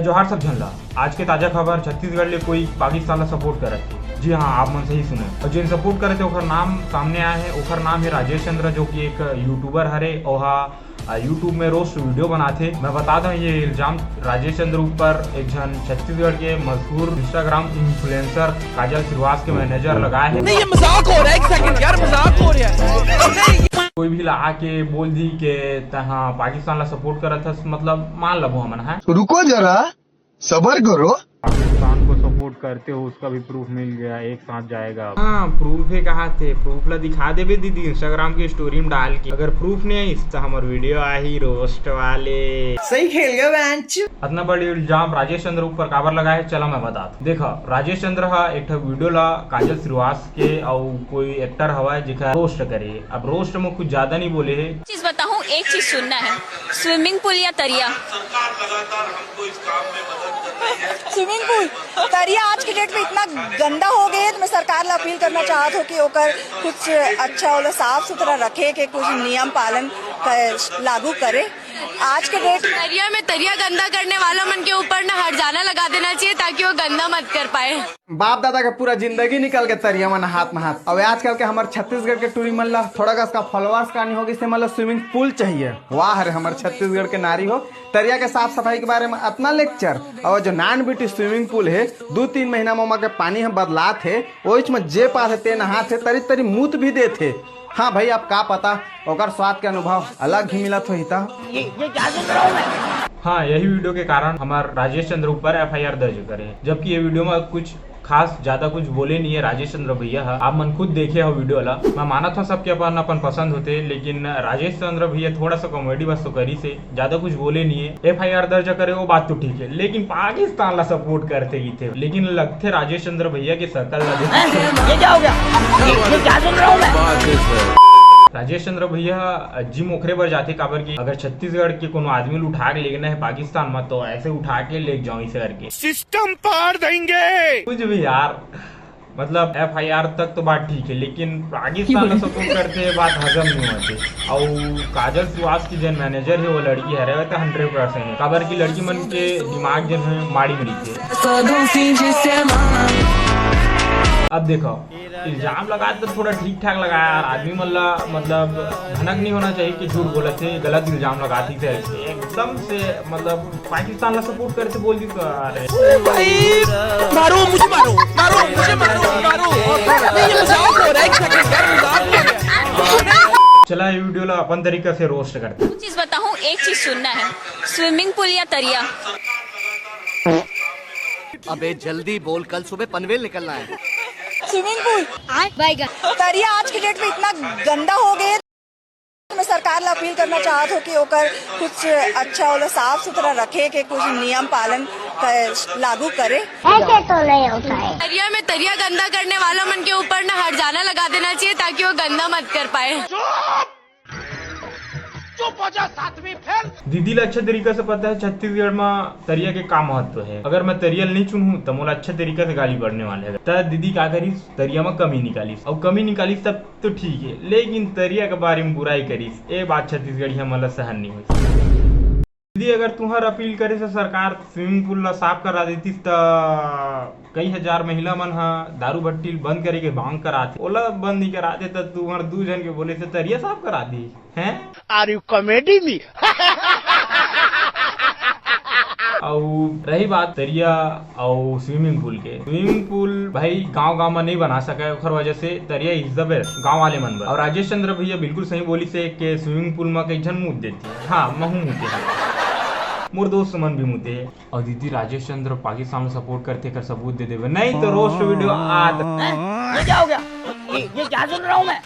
जोहार सब झनला। आज के ताजा खबर छत्तीसगढ़ ले कोई पाकिस्तान ला सपोर्ट करत थे। जी हाँ, आप मन सही सुने। और जिन सपोर्ट करे थे ओकर नाम सामने आए हैं। ओकर नाम है राजेश चंद्र, जो कि एक यूट्यूबर हरे और यूट्यूब में रोज वीडियो बनाते। मैं बता दूं, ये इल्जाम राजेश चंद्र ऊपर एक जन छत्तीसगढ़ के मशहूर इंस्टाग्राम इन्फ्लुएंसर काजल श्रीवास के मैनेजर लगाए हैं। नहीं, ये मजाक हो रहा है। एक सेकंड यार, मजाक हो रहा है। कोई भी ला के बोल दी के तहाँ पाकिस्तान ला सपोर्ट करत हस, मतलब मान लो हमन है। रुको जरा, सबर करो। पाकिस्तान को सपोर्ट करते हो उसका भी प्रूफ मिल गया, एक साथ जाएगा। हाँ, प्रूफ है। कहाँ थे प्रूफ? ला दिखा देबे दीदी इंस्टाग्राम की स्टोरी में डाल के। अगर प्रूफ नहीं आई तो हमार वीडियो आई रोस्ट वाले। सही खेल गया बेंच। इतना बड़ी इल्जाम राजेश चंद्र ऊपर काबर लगा है, चलो मैं बता दूं। देखो, राजेश चंद्र एक वीडियो ला काजल श्रीवास के और कोई एक्टर हवा जिका रोस्ट करे। अब रोस्ट में कुछ ज्यादा नहीं बोले है। चीज बताऊं, एक चीज सुनना है, स्विमिंग पूल या तरिया? स्विमिंग पूल तरिया आज के डेट में इतना गंदा हो गया है। तो मैं सरकार ला अपील करना चाहत हूँ कि ओकर कुछ अच्छा वाला साफ सुथरा रखे के कुछ नियम पालन लागू करे। आज के डेट तरिया में तरिया गंदा करने वालों मन के ऊपर न हर्जाना लगा देना चाहिए ताकि वो गंदा मत कर पाए। बाप दादा का पूरा जिंदगी निकल के तरिया में हाथ में हाथ। अब आजकल के हमारे छत्तीसगढ़ के टूरी मन ला थोड़ा सा इसका फॉलोअर्स कहानी होगी से मतलब स्विमिंग पूल चाहिए। वाह रे, हमारे छत्तीसगढ़ के नारी हो। तरिया के साफ सफाई के बारे में इतना लेक्चर। और जो नॉन ब्यूटी स्विमिंग पूल है 2-3 महीना में के पानी हम बदला थे, वो में जे पास ते नहा थे तरी तरी मूत भी दे थे। हाँ भाई, आप का पता ओकर स्वाद के अनुभव अलग ही मिला था। ये क्या सुन रहा हूँ मैं? हाँ, यही वीडियो के कारण हमारे राजेश चंद्र ऊपर FIR दर्ज करे, जबकि ये वीडियो में कुछ खास ज्यादा कुछ बोले नहीं है राजेश चंद्र भैया। आप मन खुद देखे हो वीडियो ला। मैं माना था सबके अपन पसंद होते, लेकिन राजेश चंद्र भैया थोड़ा सा कॉमेडी बस तो करी से ज्यादा कुछ बोले नहीं है। FIR दर्ज करे वो बात तो ठीक है, लेकिन पाकिस्तान ला सपोर्ट करते ही थे। लेकिन लगते राजेश चंद्र भैया के सर्कल ये क्या हो गया? ये क्या सुन रहा हूँ मैं? राजेश चंद्र भैया जिम ओखरे पर जाते काबर की अगर छत्तीसगढ़ के कोनो आदमी उठा के लेना है पाकिस्तान में, तो ऐसे उठा के ले जाओ इसे करके सिस्टम पार देंगे कुछ भी यार। मतलब FIR तक तो बात ठीक है, लेकिन पाकिस्तान में सपोर्ट करते हैं बात हजम नहीं होती। और काजल श्रीवास की जन मैनेजर है वो लड़की है रहे 100% है। काबर की लड़की मन के दिमाग जन है माड़ी मरी थे। अब देखो, इल्जाम लगाए तो थोड़ा ठीक ठाक लगाया यार। आदमी मतलब भनक नहीं होना चाहिए कि झूठ बोले थे, गलत इल्जाम लगाती थे एकदम से। मतलब पाकिस्तान ला सपोर्ट करते बोल दी तो मारो मुझे, मारो मारो मुझे, मारो। ये मजाक हो रहा है। एक सेकंड यार, मजाक हो रहा है। चला ये वीडियो ला अपन तरीका से रोस्ट करते। चीज बताऊं, एक चीज सुनना है, स्विमिंग पूल या तरिया? अबे जल्दी बोल, कल सुबह पनवेल निकलना है। स्विमिंग पूल तरिया आज के डेट में इतना गंदा हो गया है। मैं सरकार ला अपील करना चाहत हूँ कि ओकर कुछ अच्छा वाला साफ सुथरा रखे के कुछ नियम पालन लागू करे। ऐसे तो नहीं होता है। तरिया में तरिया गंदा करने वालों मन के ऊपर न हर्जाना लगा देना चाहिए ताकि वो गंदा मत कर पाए। दीदी ला अच्छा तरीका से पता है छत्तीसगढ़ में तरिया के का महत्व है। अगर मैं तरियल नहीं चुनूं तो मोला अच्छा तरीका से गाली पड़ने वाले है। तब दीदी क्या करीस, तरिया में कमी निकालीस। और कमी निकालीस तब तो ठीक है, लेकिन तरिया के बारे में बुराई करीस, ये बात छत्तीसगढ़िया मतलब सहन नहीं हुई। दीदी, अगर तुम्हार अपील करे से सरकार स्विमिंग पूल ला साफ करा देती तो कई हजार महिला मन हा दारू भट्टी बंद करे के भांग कराते, ओला बंद नहीं कराते तो तुम्हार 2 जन के बोले से तरिया साफ करा दी हैं। Are you comedy me? और रही बात तरिया और स्विमिंग पूल के, स्विमिंग पूल भाई गांव में नहीं बना सका, ओखर वजह से तरिया इज द बेस्ट गाँव वाले मन। और राजेश चंद्र भैया बिल्कुल सही बोली से कि स्विमिंग पूल में कई जन मुँह देती है। हाँ, महू मुँहते मोर दोस्त मन भी मुते है। और दीदी राजेश चंद्र पाकिस्तान में सपोर्ट करते कर सबूत दे देवे, नहीं तो रोस्ट वीडियो ये क्या हो गया? ये क्या सुन रहा हूँ मैं?